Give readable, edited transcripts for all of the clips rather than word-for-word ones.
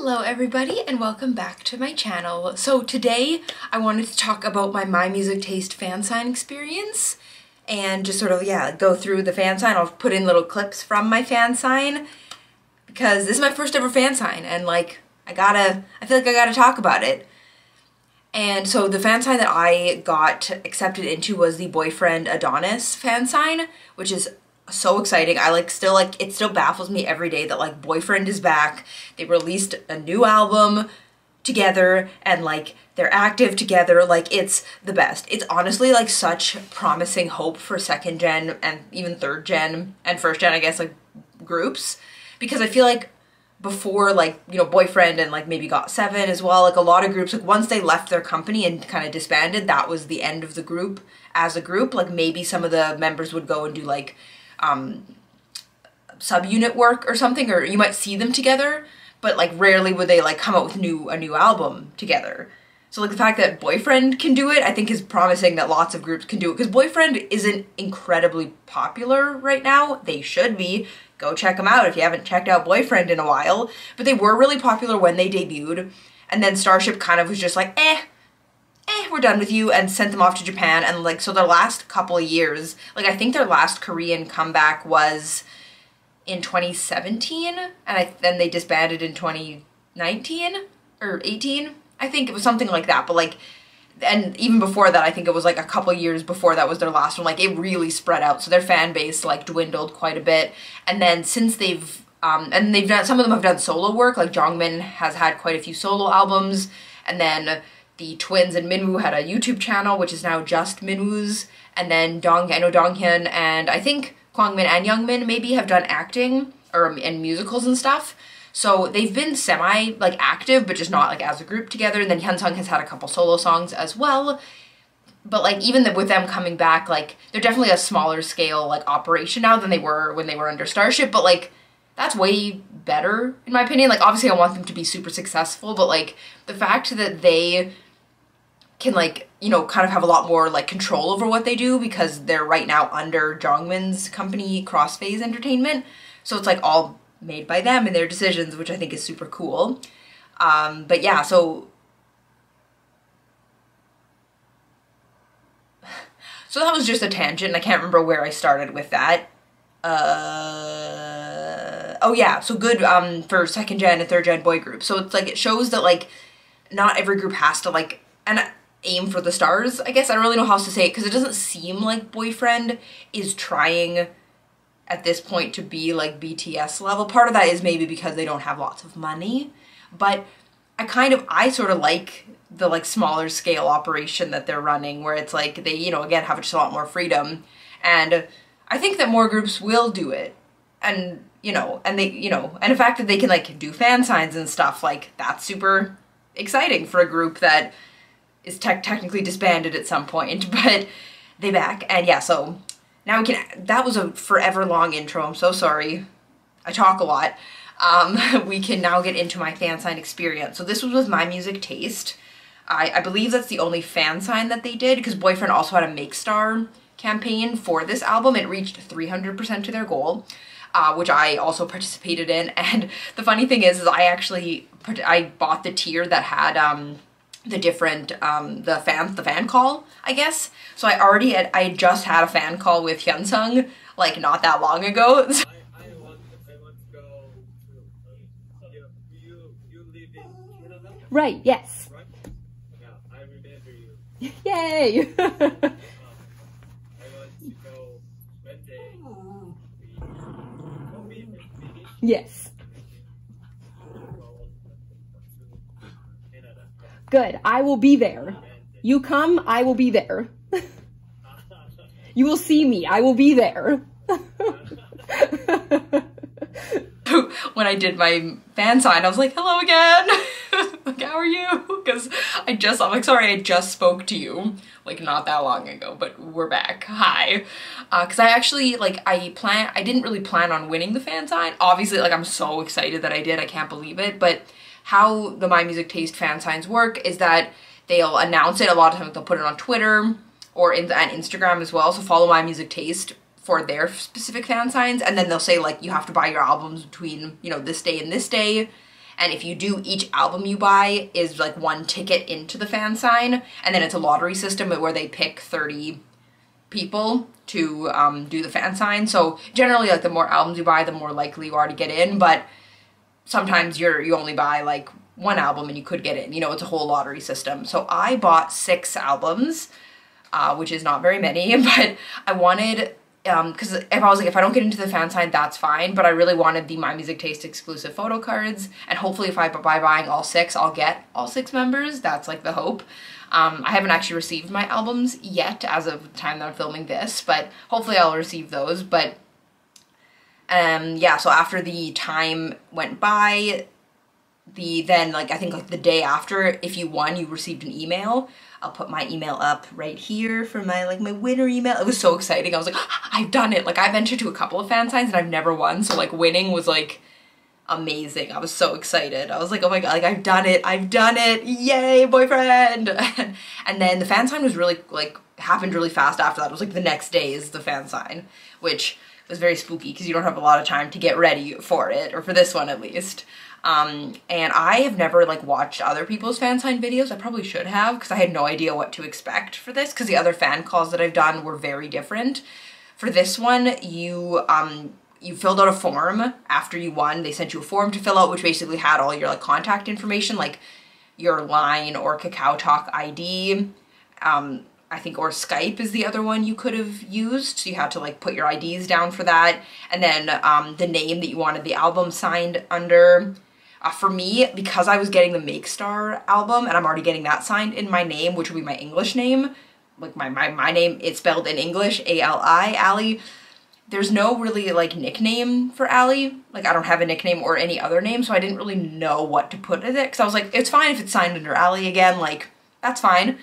Hello everybody and welcome back to my channel. So today I wanted to talk about my Music Taste fan sign experience and just sort of, go through the fan sign. I'll put in little clips from my fan sign because this is my first ever fan sign and I feel like I gotta talk about it. And so the fan sign that I got accepted into was the Boyfriend Adonis fan sign, which is so exciting. It still baffles me every day that Boyfriend is back. They released a new album together and they're active together. It's the best. It's honestly such promising hope for second gen and even third gen and first gen, I guess, groups, because I feel like before Boyfriend and maybe GOT7 as well, a lot of groups, once they left their company and kind of disbanded, that was the end of the group as a group. Maybe some of the members would go and do subunit work or something, or you might see them together, but rarely would they come out with a new album together. So the fact that Boyfriend can do it, I think is promising that lots of groups can do it, because Boyfriend isn't incredibly popular right now. They should be. Go check them out if you haven't checked out Boyfriend in a while. But they were really popular when they debuted, and then Starship kind of was just we're done with you, and sent them off to Japan. And so their last couple of years, I think their last Korean comeback was in 2017, and then they disbanded in 2019 or 18. I think it was something like that. But and even before that, I think it was a couple of years before that was their last one. It really spread out, so their fan base dwindled quite a bit. And then since they've done, some of them have done solo work. Jongmin has had quite a few solo albums, and then the twins and Minwoo had a YouTube channel, which is now just Minwoo's. And then I know Donghyun and I think Kwangmin and Youngmin maybe have done acting and musicals and stuff. So they've been semi active, but just not as a group together. And then Hyunsung has had a couple solo songs as well. But even with them coming back, they're definitely a smaller scale operation now than they were when they were under Starship. But that's way better in my opinion. Obviously I want them to be super successful, but the fact that they can kind of have a lot more control over what they do, because they're right now under Jongmin's company Crossphase Entertainment, so it's all made by them and their decisions, which I think is super cool. But yeah, so that was just a tangent, and I can't remember where I started with that. Oh yeah, so good for second gen and third gen boy groups. So it's it shows that not every group has to and aim for the stars, I guess. I don't really know how else to say it, because it doesn't seem like Boyfriend is trying at this point to be BTS level. Part of that is maybe because they don't have lots of money, but I sort of like the smaller scale operation that they're running, where it's they, again, have just a lot more freedom. And I think that more groups will do it. And, and they, and the fact that they can do fan signs and stuff, that's super exciting for a group that is technically disbanded at some point, but they back. And yeah, so now that was a forever long intro. I'm so sorry. I talk a lot. We can now get into my fan sign experience. So this was with My Music Taste. I believe that's the only fan sign that they did, because Boyfriend also had a Make Star campaign for this album. It reached 300% to their goal, which I also participated in. And the funny thing is I bought the tier that had the different the fan call, I guess. So I just had a fan call with Hyunsung not that long ago. I want to go to you live in Canada? Right, yes. Right? Yeah, I remember you. Yay! I want to go Wednesday. Yes. Good. I will be there. You come, I will be there. You will see me. I will be there. When I did my fan sign, I was hello again. How are you? Because I'm sorry, I just spoke to you not that long ago, but we're back. Hi. Because I actually I didn't really plan on winning the fan sign. Obviously I'm so excited that I did. I can't believe it. But how the My Music Taste fan signs work is that they'll announce it. A lot of times they'll put it on Twitter or and Instagram as well. So follow My Music Taste for their specific fan signs, and then they'll say you have to buy your albums between this day and this day. And if you do, each album you buy is like one ticket into the Fansign, and then it's a lottery system where they pick 30 people to do the Fansign. So generally, like the more albums you buy, the more likely you are to get in, but sometimes you only buy like one album and you could get in, you know, it's a whole lottery system. So I bought 6 albums, which is not very many, but I wanted, because if I was like, if I don't get into the Fansign, that's fine, but I really wanted the My Music Taste exclusive photo cards, and hopefully if by buying all 6, I'll get all 6 members. That's like the hope. I haven't actually received my albums yet as of the time that I'm filming this, but hopefully I'll receive those. But yeah, so after the time went by, then like I think like the day after, if you won, you received an email. I'll put my email up right here for my my winner email. It was so exciting. I was like, I've done it. Like I've entered to a couple of Fansigns and I've never won, so like winning was like amazing. I was so excited. I was like, oh my god, like I've done it, yay, boyfriend. And then the Fansign was really like happened really fast after that. It was like the next day is the Fansign, which was very spooky because you don't have a lot of time to get ready for it, or for this one at least. And I have never like watched other people's Fansign videos. I probably should have, because I had no idea what to expect for this, because the other fan calls that I've done were very different. For this one, you filled out a form after you won. They sent you a form to fill out, which basically had all your like contact information, like your Line or Kakao Talk ID, I think, or Skype is the other one you could have used. So you had to like put your IDs down for that. And then the name that you wanted the album signed under. For me, because I was getting the Make Star album and I'm already getting that signed in my name, which would be my English name, like my name, it's spelled in English, A-L-I, Allie. There's no really like nickname for Allie. Like I don't have a nickname or any other name, so I didn't really know what to put in it, because I was like, it's fine if it's signed under Allie again, like that's fine.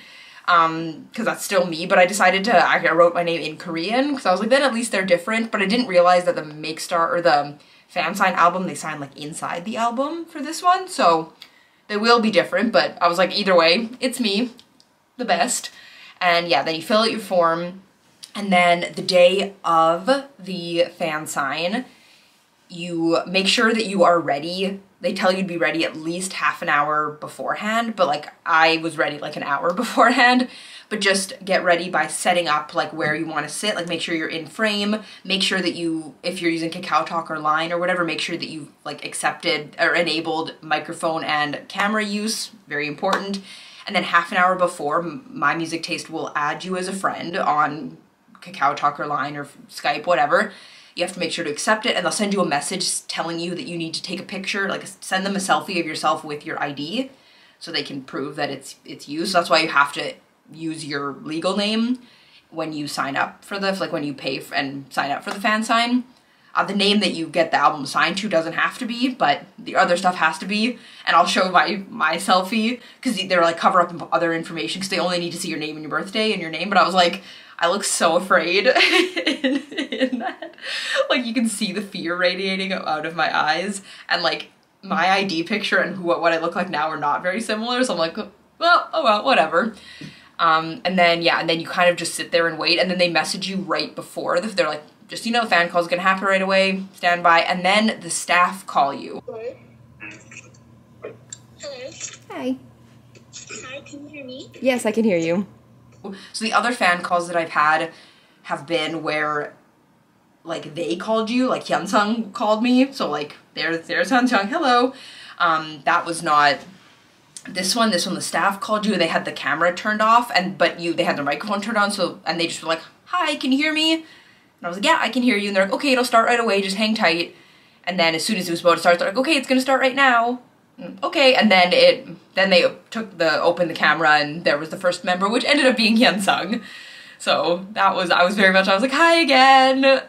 Because that's still me, but I decided to, I wrote my name in Korean, because I was like, then at least they're different, but I didn't realize that the Make Star, or the Fansign album, they sign like inside the album for this one, so they will be different, but I was like, either way, it's me, the best. And yeah, then you fill out your form, and then the day of the Fansign, you make sure that you are ready. They tell you to be ready at least half an hour beforehand, but like I was ready like an hour beforehand. But just get ready by setting up like where you want to sit, like make sure you're in frame, make sure that you, if you're using Kakao Talk or Line or whatever, make sure that you like accepted or enabled microphone and camera use, very important. And then half an hour before, My Music Taste will add you as a friend on Kakao Talk or Line or Skype, whatever. You have to make sure to accept it, and they'll send you a message telling you that you need to take a picture, like send them a selfie of yourself with your ID so they can prove that it's you. So that's why you have to use your legal name when you sign up for the, like when you pay and sign up for the Fansign. The name that you get the album signed to doesn't have to be, but the other stuff has to be. And I'll show my selfie, because they're like cover up other information, because they only need to see your name and your birthday and your name. But I was like, I look so afraid in that. Like you can see the fear radiating out of my eyes, and like my ID picture and what I look like now are not very similar. So I'm like, well, oh well, whatever. And then yeah, and then you kind of just sit there and wait, and then they message you right before. They're like, just, you know, the fan call is gonna happen right away, stand by, and then the staff call you. Hello? Hello? Hi. Hi, can you hear me? Yes, I can hear you. So the other fan calls that I've had have been where like they called you, like Hyunsung called me, so like there's Hyunsung, hello. That was not this one. This one the staff called you, they had the camera turned off, but they had the microphone turned on, so, and they just were like, hi, can you hear me? And I was like, yeah, I can hear you. And they're like, okay, it'll start right away, just hang tight. And then as soon as it was about to start, they're like, okay, it's gonna start right now. Okay, and then they opened the camera, and there was the first member, which ended up being Hyunsung. So I was like, hi again,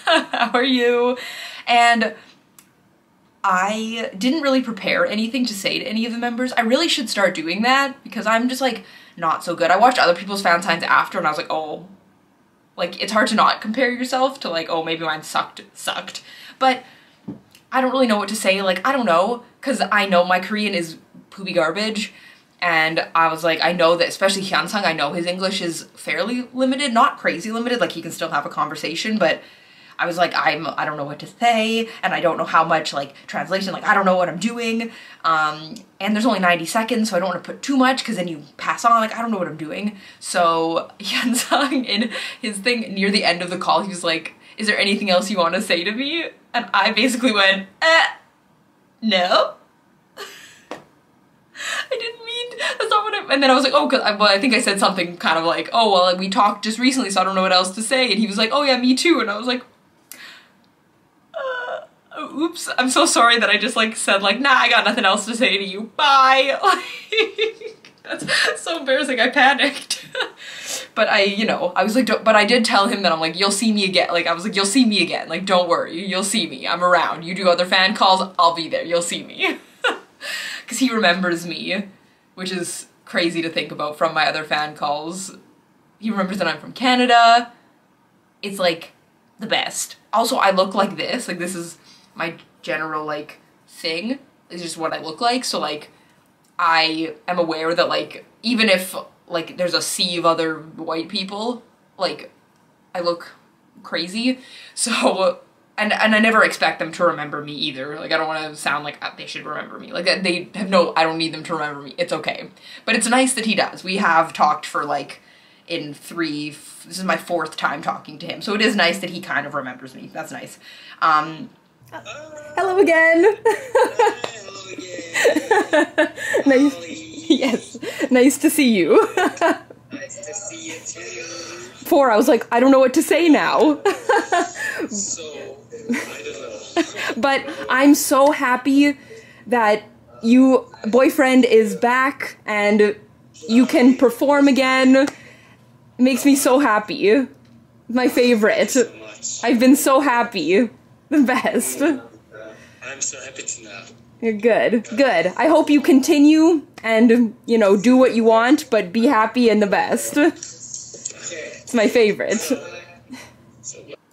how are you? And I didn't really prepare anything to say to any of the members. I really should start doing that, because I'm just like not so good. I watched other people's Fansigns after, and I was like, oh, like it's hard to not compare yourself to like, oh, maybe mine sucked. But I don't really know what to say. Like, I don't know, because I know my Korean is poopy garbage, and I was like, I know that especially Hyunsung, I know his English is fairly limited, not crazy limited, like he can still have a conversation, but I was like, I don't know what to say, and I don't know how much, like, translation, like, I don't know what I'm doing, and there's only 90 seconds, so I don't want to put too much, because then you pass on, like, I don't know what I'm doing. So Hyunsung, in his thing, near the end of the call, he was like, is there anything else you want to say to me? And I basically went, no. I didn't mean, that's not what and then I was like, oh, well, I think I said something kind of like, oh, well, we talked just recently, so I don't know what else to say. And he was like, oh yeah, me too. And I was like, oops, I'm so sorry that I just like said like, nah, I got nothing else to say to you, bye. Like, that's so embarrassing, I panicked. But I was like, but I did tell him that I'm like, you'll see me again. Like, I was like, you'll see me again. Like, don't worry, you'll see me. I'm around. You do other fan calls, I'll be there. You'll see me. Because he remembers me, which is crazy to think about from my other fan calls. He remembers that I'm from Canada. It's like the best. Also, I look like this. Like, this is my general like thing. It's just what I look like. So like, I am aware that like, even if like there's a sea of other white people, like I look crazy. So and I never expect them to remember me either. Like, I don't want to sound like they should remember me. Like, they have I don't need them to remember me. It's okay. But it's nice that he does. We have talked for like this is my 4th time talking to him. So it is nice that he kind of remembers me. That's nice. Hello again. Hello again. Nice. Yes. Nice to see you. Nice to see you too. Before I was like, I don't know what to say now. So, I don't know. But I'm so happy that boyfriend is back and you can perform again. It makes me so happy. My favorite. So much. I've been so happy. The best. I'm so happy to know. You're good. Good. I hope you continue and, do what you want, but be happy and the best. It's my favorite.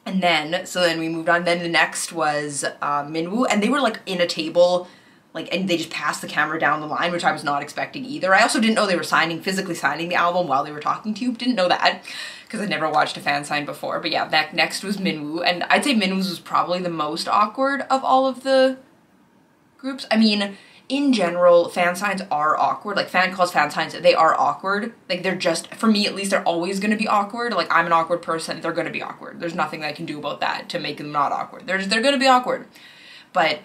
And then, so then we moved on. Then the next was Minwoo, and they were like in a table, like, and they just passed the camera down the line, which I was not expecting either. I also didn't know they were physically signing the album while they were talking to you. Didn't know that, because I never watched a fan sign before. But yeah, that next was Minwoo, and I'd say Minwoo's was probably the most awkward of all of the groups. I mean, in general, fan signs are awkward. Like, fan calls, fan signs, they are awkward. Like, they're just, for me at least, they're always gonna be awkward. Like, I'm an awkward person, they're gonna be awkward. There's nothing that I can do about that to make them not awkward. They're gonna be awkward. But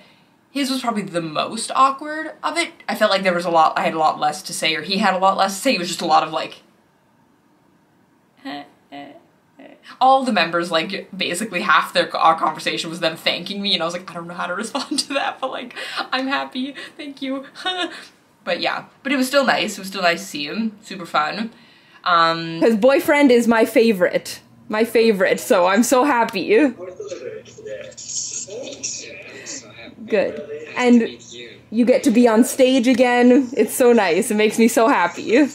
his was probably the most awkward of it. I felt like I had a lot less to say, or he had a lot less to say. It was just a lot of like, all the members, like, basically half our conversation was them thanking me, and I was like, I don't know how to respond to that, but like, I'm happy, thank you. But yeah, but it was still nice. It was still nice to see him. Super fun. His boyfriend is my favorite. My favorite, so I'm so happy. Good. And you get to be on stage again. It's so nice. It makes me so happy.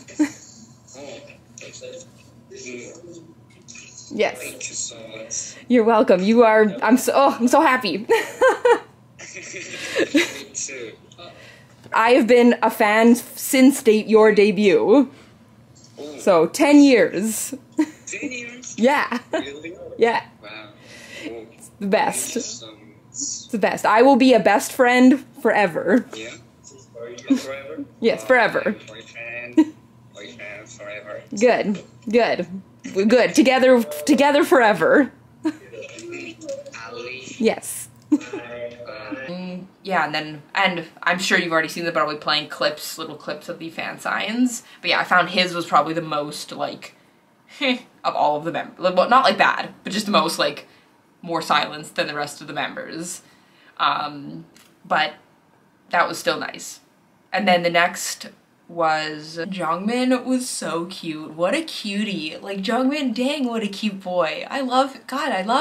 Yes. Thank you so much. You're welcome. I'm so happy. Me too. I have been a fan since your debut. Oh, So 10 years. 10 years? Yeah. Really? Yeah. Wow. Oh, The thank you best. so much. It's the best. I will be a best friend forever. Yeah? Forever? Yes, forever. Boyfriend forever. Good. Good. Good. Together forever. Ali. Yes. Yeah, and I'm sure you've already seen them, but I'll be playing little clips of the fan signs. But yeah, I found his was probably the most, like, of all of the members. Well, not like bad, but just the most, like, more silence than the rest of the members. But that was still nice. And then the next was Jungmin. Was so cute. What a cutie. Like, Jungmin, dang, what a cute boy. I love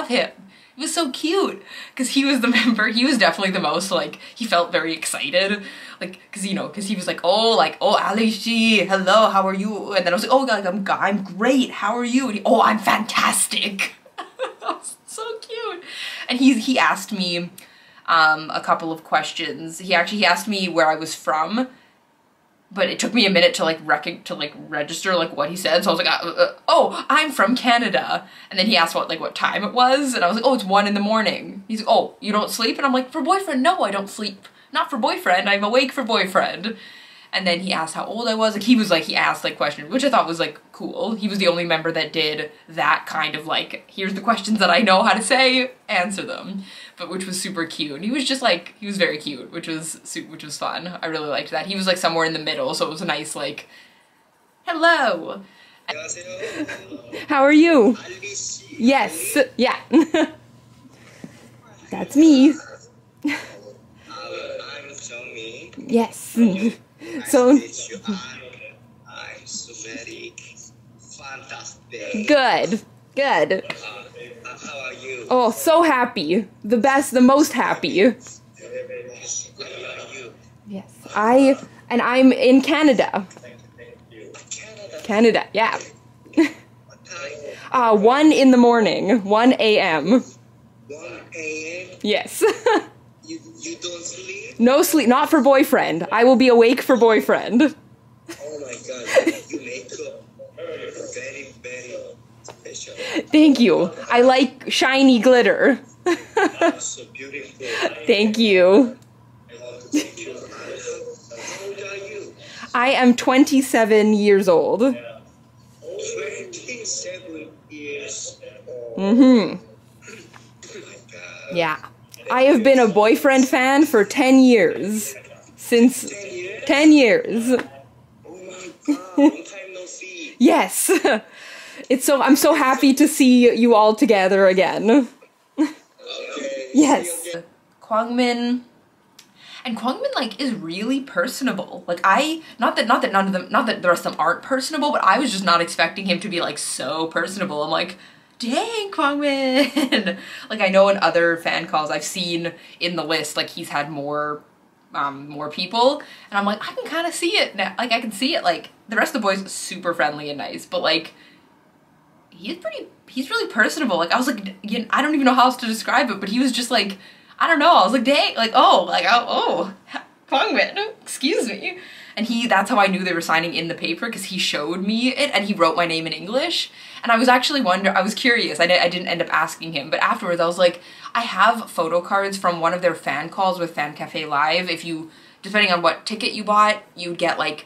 him. It was so cute, because he was the member, he was definitely the most, like, he felt very excited, like, because he was like, oh, Alishi, hello, how are you? And then I was like, oh, like, I'm great, how are you? And I'm fantastic. That was so cute. And he asked me a couple of questions. He asked me where I was from, but it took me a minute to like register like what he said. So I was like, oh, I'm from Canada. And then he asked what time it was, and I was like, oh, it's 1 a.m. He's like, oh, you don't sleep? And I'm like, for boyfriend, no, I don't sleep. Not for boyfriend, I'm awake for boyfriend. And then he asked how old I was. Like, he asked like questions, which I thought was like cool. He was the only member that did that kind of like, here's the questions that I know how to say, answer them. But which was super cute. And he was just like, he was very cute, which was fun. I really liked that. He was like somewhere in the middle, so it was a nice like, hello. How are you? Yes, yeah. That's me. I'm Tommy. Yes. So I'm so very fantastic. good. How are you? Oh, so happy. The best, the most happy. How are you? Yes. I'm in Canada. Canada, yeah. What time? 1 in the morning. 1 a.m. 1 a.m. Yes. You don't sleep? No sleep, not for boyfriend. I will be awake for boyfriend. Oh my god, you make up very, very special. Thank you. I like shiny glitter. So beautiful. Thank you. Thank you. How old are you? I am 27 years old. 27 years old. Mm-hmm. Yeah. I have been a boyfriend fan for 10 years. Since 10 years. Oh my god, long time no see. Yes. I'm so happy to see you all together again. Okay. Yes. Kwangmin. And Kwangmin like is really personable. Like not that the rest of them aren't personable, but I was just not expecting him to be like so personable. I'm like, dang, Kwangmin. Like I know in other fan calls I've seen in the list, like he's had more people, and I'm like, I can kind of see it now. Like I can see it. Like the rest of the boys are super friendly and nice, but like he's really personable. Like I was like, I don't even know how else to describe it, but he was just like, I don't know. I was like, dang, like oh, Kwangmin, excuse me. And that's how I knew they were signing in the paper, because he showed me it and he wrote my name in English. And I was actually I was curious. I didn't end up asking him, but afterwards I was like, I have photo cards from one of their fan calls with Fan Cafe Live. If you, depending on what ticket you bought, you'd get like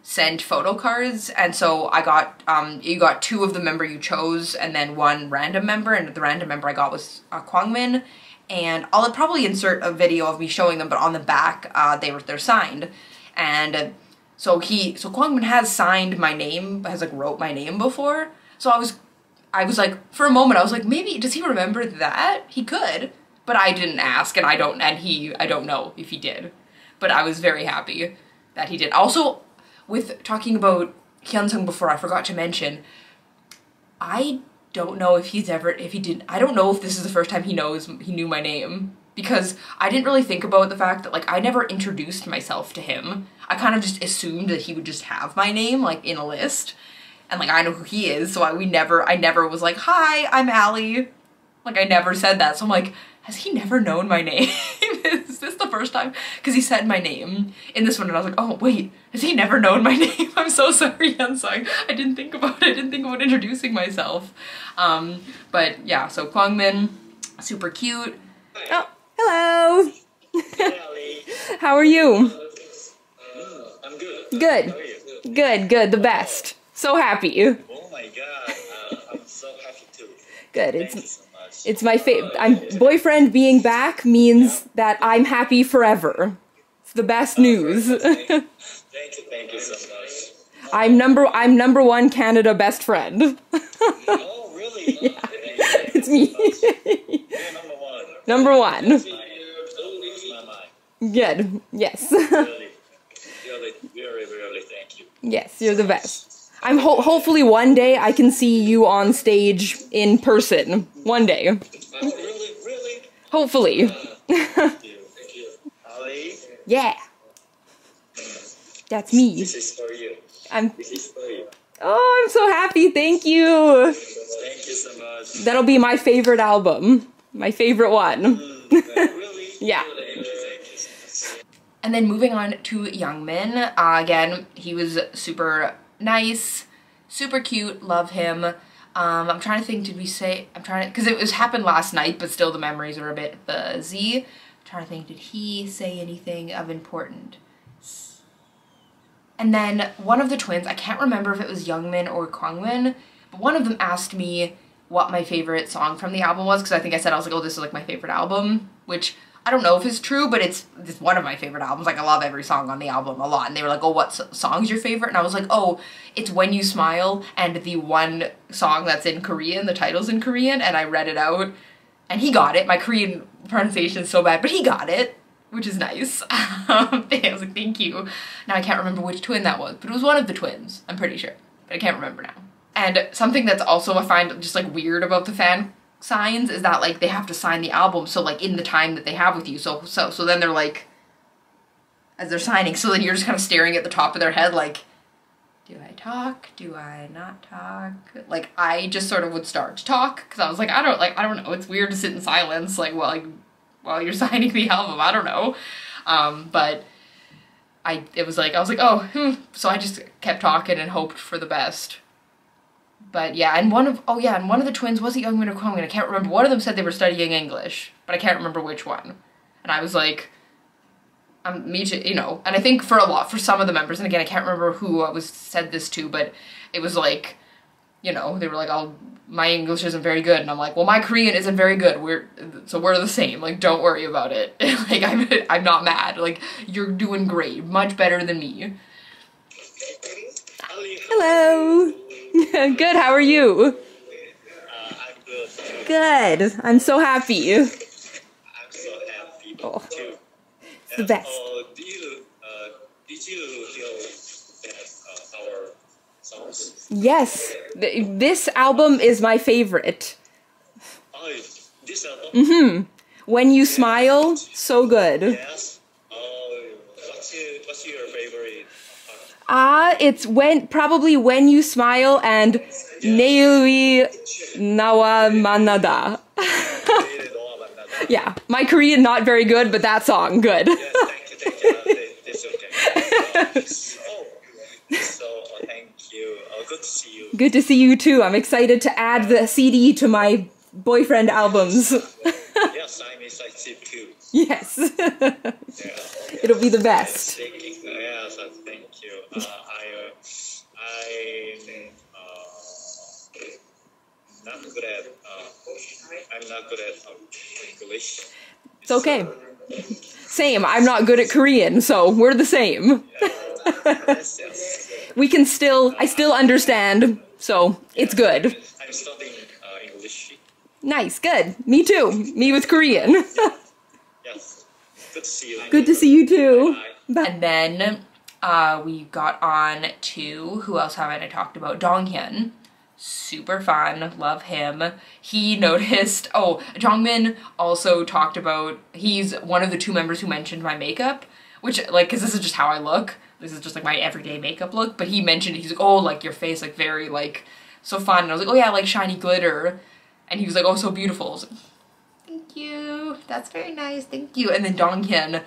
sent photo cards. And so I got, you got 2 of the member you chose and then 1 random member, and the random member I got was Kwangmin. And I'll probably insert a video of me showing them, but on the back, they're signed. And so Kwangmin has signed my name, has like wrote my name before. So I was like, for a moment, I was like, maybe, does he remember that? He could, but I didn't ask, and I don't know if he did. But I was very happy that he did. Also, with talking about Hyunsung before, I forgot to mention, I don't know if I don't know if this is the first time he knew my name, because I didn't really think about the fact that like I never introduced myself to him. I kind of just assumed that he would just have my name like in a list, and like I know who he is, so I never was like, hi, I'm Allie. Like I never said that, so I'm like, has he never known my name? Is this the first time? Because he said my name in this one, and I was like, oh wait, has he never known my name? I'm so sorry, Hyunsung. I didn't think about introducing myself. But yeah, so Kwangmin, super cute. Oh, hello. Allie. How are you? I'm good. Good. How are you? Good, the best. So happy. Oh my god, I'm so happy too. Good. Thank you so much. It's my boyfriend being back means that I'm happy forever. It's the best news. Thank you so much. I'm number 1 Canada best friend. Oh really? Yeah. Thank you. It's me. You're Number number 1. 1. It's my mind. Good. Yes. Really, thank you. Yes, you're the best. I'm hopefully one day I can see you on stage in person. One day. Really? Hopefully. Thank you. Ali, Yeah. That's me. this is for you. This is for you. Oh, I'm so happy. Thank you. Thank you so much. That'll be my favorite album. My favorite one. Really? Yeah. Thank you so much. And then moving on to Youngmin, again, he was super nice, super cute, love him. I'm trying to think, did we say, because it was happened last night, but still the memories are a bit fuzzy. I'm trying to think, did he say anything of importance? And then one of the twins, I can't remember if it was Youngmin or Kwangmin, but one of them asked me what my favorite song from the album was, because I think I said, I was like, oh, this is like my favorite album, which I don't know if it's true, but it's one of my favorite albums. Like, I love every song on the album a lot. And they were like, oh, what song's your favorite? And I was like, oh, it's When You Smile, and the one song that's in Korean, the title's in Korean, and I read it out, and he got it. My Korean pronunciation is so bad, but he got it, which is nice. I was like, thank you. Now I can't remember which twin that was, but it was one of the twins, I'm pretty sure, but I can't remember now. And something that's also I find just like weird about the fan signs is that like they have to sign the album, so like in the time that they have with you, so then they're like, as they're signing, so then you're just kind of staring at the top of their head like, do I talk, do I not talk? Like, I just sort of would start to talk because I was like, I don't know, it's weird to sit in silence like while you're signing the album, I don't know. But I was like, oh, so I just kept talking and hoped for the best. But yeah, and one of the twins, was it Youngmin or Kwangmin? I can't remember. One of them said they were studying English, but I can't remember which one. And I was like, me too, you know. And I think for some of the members, and again, I can't remember who I said this to, but it was like, you know, they were like, oh, my English isn't very good. And I'm like, well, my Korean isn't very good. We're the same. Like, don't worry about it. Like, I'm not mad. Like, you're doing great. Much better than me. Hello. Good, how are you? I'm good. Good. I'm so happy. I'm so happy too. It's the best. Did you hear our songs? Yes. This album is my favorite. Oh, this album? Mm-hmm. When You Smile, so good. Yes. What's your favorite part? It's probably When You Smile and Neui Nawa Manada. Yeah, my Korean not very good, but that song, good. Yes, thank you. It's okay. So, thank you. Good to see you. Good to see you too. I'm excited to add the CD to my boyfriend albums. Yes, I'm excited too. Yes. Yeah. It'll be the best. Yes, thank you. I'm not good at English. It's okay. Same. I'm not good at Korean, so we're the same. Yes. I still understand, so it's good. I'm studying English. Nice, good. Me too. Me with Korean. Yes. Good to see you. Good to see you too. Bye. And then we got on to, who else haven't I talked about? Donghyun. Super fun, love him. He noticed, Jongmin also talked about, he's one of the two members who mentioned my makeup, which, like, because this is just how I look. This is just, like, my everyday makeup look. But he mentioned, he's like, oh, like, your face, like, very, like, so fun. And I was like, oh, yeah, like, shiny glitter. And he was like, oh, so beautiful. I was like, thank you. That's very nice. Thank you. And then Donghyun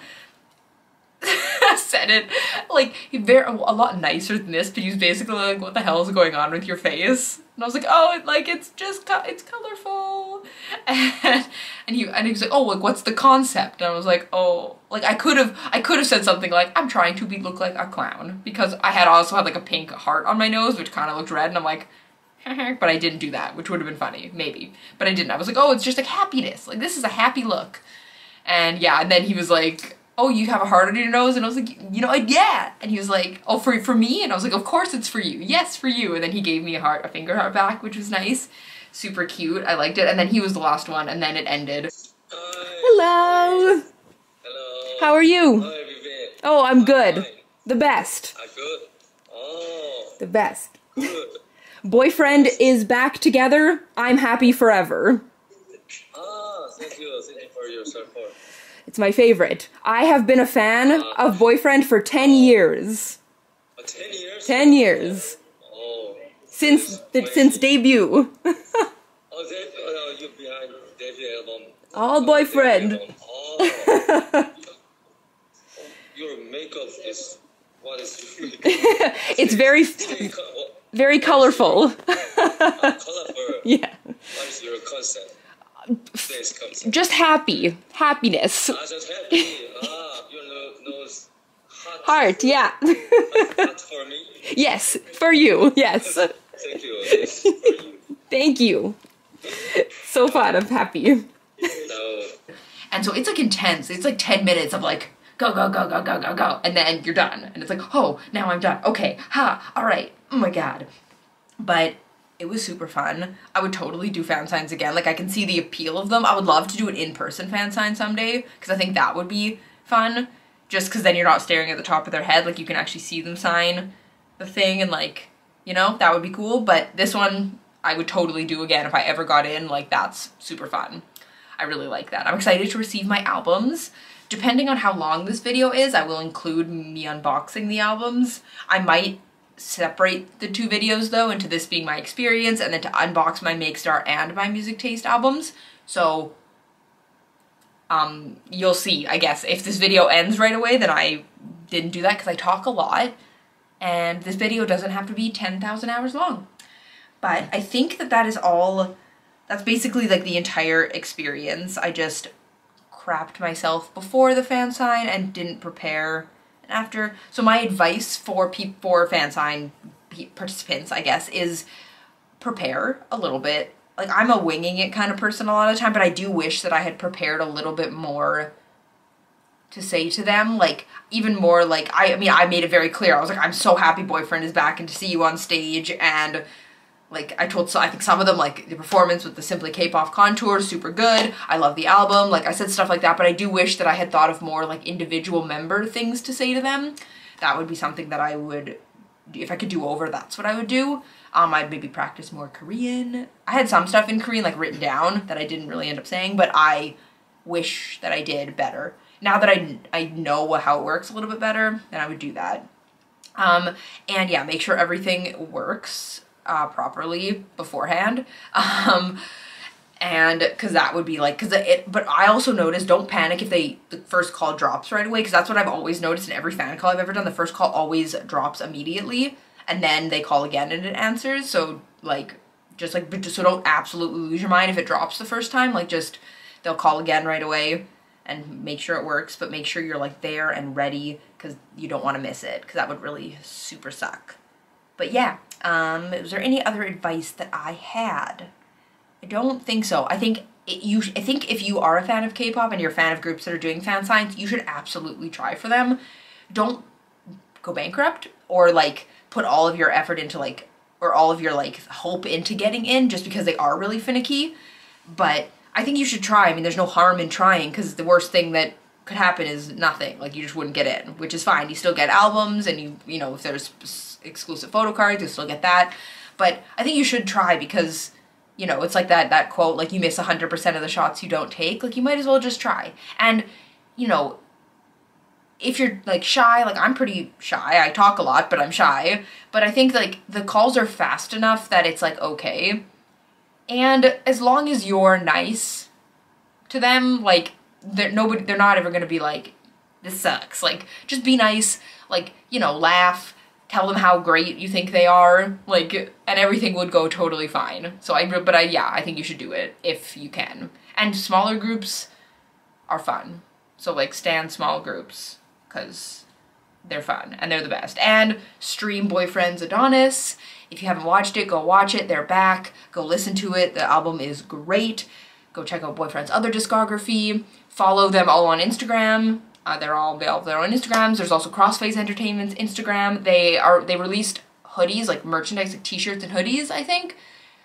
said it, like, a lot nicer than this, but he was basically like, what the hell is going on with your face? And I was like, oh, it's just, it's colorful. And he was like, oh, like, what's the concept? And I was like, oh, like, I could have said something like, I'm trying to look like a clown, because I also had like a pink heart on my nose, which kind of looked red, and I'm like, but I didn't do that, which would have been funny, maybe. But I didn't. I was like, oh, it's just like happiness. Like, this is a happy look. And yeah, and then he was like, oh, you have a heart on your nose? And I was like, you know, yeah. And he was like, oh, for me? And I was like, of course it's for you. Yes, for you. And then he gave me a finger heart back, which was nice. Super cute. I liked it. And then he was the last one, and then it ended. Hello. Hello. How are you? How have you been? Oh, I'm good. The best. Good. Oh, The best. good. Boyfriend is back together. I'm happy forever. Thank you for your support. It's my favorite. I have been a fan of Boyfriend for 10 years. 10 years? 10 years. Oh. Since debut. You behind debut album. All Boyfriend. Oh. You're makeup is what is your makeup? It's very very colorful. Colorful. Yeah. What is your concept? Today's concept. Just happiness. Just happy. Your nose. Heart, yeah. Heart for me. Yes, for you. Yes. Thank you. Yes, for you. Thank you. So fun. I'm happy. So, And so it's like intense. It's like 10 minutes of like, go, go, go, go, go, go, go. And then you're done. And it's like, oh, now I'm done. Okay, all right. Oh my God. But it was super fun. I would totally do fan signs again. Like I can see the appeal of them. I would love to do an in-person fan sign someday because I think that would be fun. Just because then you're not staring at the top of their head. Like you can actually see them sign the thing and like, you know, that would be cool. But this one I would totally do again if I ever got in. Like that's super fun. I really like that. I'm excited to receive my albums. Depending on how long this video is, I will include me unboxing the albums. I might separate the two videos though into this being my experience and then to unbox my Make Star and my Music Taste albums. So you'll see, I guess. If this video ends right away, then I didn't do that because I talk a lot and this video doesn't have to be 10,000 hours long. But I think that that is all. That's basically like the entire experience. I just crapped myself before the fan sign and didn't prepare after. So my advice for fan sign participants, I guess, is prepare a little bit. Like I'm a winging it kind of person a lot of the time, but I do wish that I had prepared a little bit more to say to them. Like even more like, I mean, I made it very clear. I was like, I'm so happy Boyfriend is back and to see you on stage. And like I told, so I think some of them, like the performance with the Simply K-pop contour, super good. I love the album. Like I said stuff like that, but I do wish that I had thought of more like individual member things to say to them. That would be something that I would, if I could do over, that's what I would do. I'd maybe practice more Korean. I had some stuff in Korean like written down that I didn't really end up saying, but I wish that I did better. Now that I know how it works a little bit better, then I would do that. And yeah, make sure everything works properly beforehand. And because that would be like, but I also noticed, don't panic if the first call drops right away, because that's what I've always noticed in every fan call I've ever done. The first call always drops immediately and then they call again and it answers. So like, just so don't absolutely lose your mind if it drops the first time. Like just, they'll call again right away and make sure it works, but make sure you're like there and ready because you don't want to miss it, because that would really super suck. But yeah, was there any other advice that I had? I don't think so. I think if you are a fan of K-pop and you're a fan of groups that are doing fan signs, you should absolutely try for them. Don't go bankrupt or like put all of your effort into like, or all of your like hope into getting in just because they are really finicky. But I think you should try. I mean, there's no harm in trying, because the worst thing that could happen is nothing. Like you just wouldn't get in, which is fine. You still get albums and you know, if there's exclusive photo cards, you'll still get that. But I think you should try because, you know, it's like that quote, like you miss 100% of the shots you don't take. Like you might as well just try. And, you know, if you're like shy, like I'm pretty shy. I talk a lot, but I'm shy. But I think like the calls are fast enough that it's like okay. And as long as you're nice to them, like they're not ever gonna be like, this sucks. Like just be nice, like, you know, laugh, tell them how great you think they are, like, and everything would go totally fine. So yeah, I think you should do it if you can. And smaller groups are fun. So like stan small groups, because they're fun and they're the best. And stream Boyfriend's Adonis. If you haven't watched it, go watch it. They're back. Go listen to it. The album is great. Go check out Boyfriend's other discography. Follow them all on Instagram. They're all their own Instagrams. There's also Crossface Entertainment's Instagram. They released hoodies, like merchandise, like t-shirts and hoodies, I think,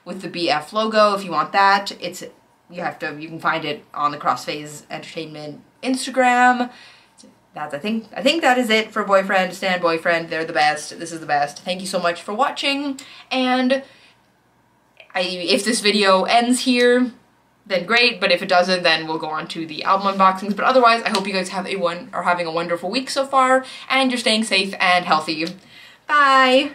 with the BF logo. If you want that, you can find it on the Crossface Entertainment Instagram. I think that is it for Boyfriend, Stan Boyfriend. They're the best. This is the best. Thank you so much for watching. And if this video ends here, then great. But if it doesn't, then we'll go on to the album unboxings. But otherwise, I hope you guys are having a wonderful week so far, and you're staying safe and healthy. Bye.